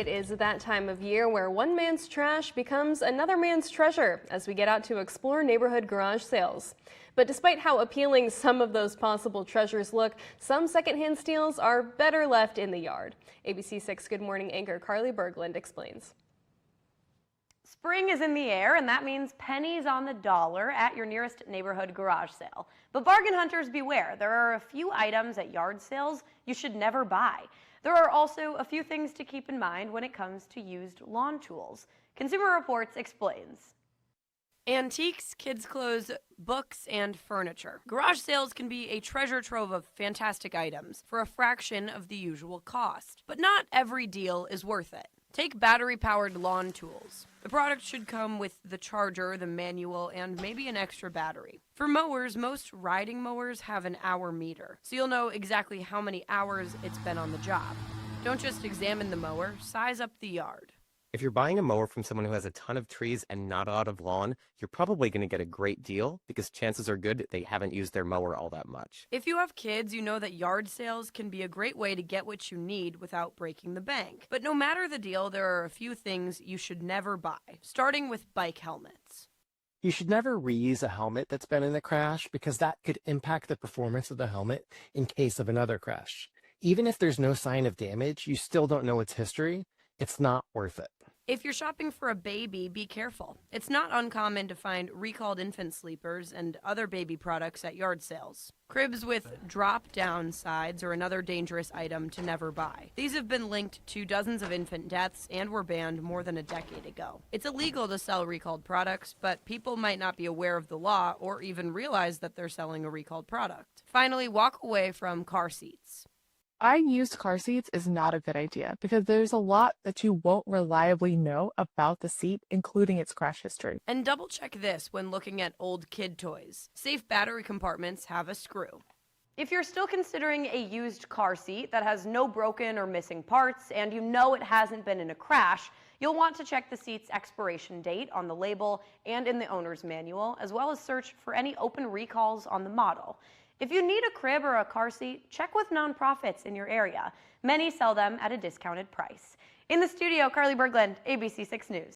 It is that time of year where one man's trash becomes another man's treasure as we get out to explore neighborhood garage sales. But despite how appealing some of those possible treasures look, some secondhand steals are better left in the yard. ABC 6 Good Morning anchor Carly Berglund explains. Spring is in the air, and that means pennies on the dollar at your nearest neighborhood garage sale. But bargain hunters beware. There are a few items at yard sales you should never buy. There are also a few things to keep in mind when it comes to used lawn tools. Consumer Reports explains. Antiques, kids' clothes, books, and furniture. Garage sales can be a treasure trove of fantastic items for a fraction of the usual cost. But not every deal is worth it. Take battery-powered lawn tools. The product should come with the charger, the manual, and maybe an extra battery. For mowers, most riding mowers have an hour meter, so you'll know exactly how many hours it's been on the job. Don't just examine the mower, size up the yard. If you're buying a mower from someone who has a ton of trees and not a lot of lawn, you're probably going to get a great deal because chances are good they haven't used their mower all that much. If you have kids, you know that yard sales can be a great way to get what you need without breaking the bank. But no matter the deal, there are a few things you should never buy, starting with bike helmets. You should never reuse a helmet that's been in a crash because that could impact the performance of the helmet in case of another crash. Even if there's no sign of damage, you still don't know its history. It's not worth it. If you're shopping for a baby, be careful. It's not uncommon to find recalled infant sleepers and other baby products at yard sales. Cribs with drop-down sides are another dangerous item to never buy. These have been linked to dozens of infant deaths and were banned more than a decade ago. It's illegal to sell recalled products, but people might not be aware of the law or even realize that they're selling a recalled product. Finally, walk away from car seats. Buying used car seats is not a good idea because there's a lot that you won't reliably know about the seat, including its crash history. And double check this when looking at old kid toys. Safe battery compartments have a screw. If you're still considering a used car seat that has no broken or missing parts and you know it hasn't been in a crash, you'll want to check the seat's expiration date on the label and in the owner's manual, as well as search for any open recalls on the model. If you need a crib or a car seat, check with nonprofits in your area. Many sell them at a discounted price. In the studio, Carly Berglund, ABC 6 News.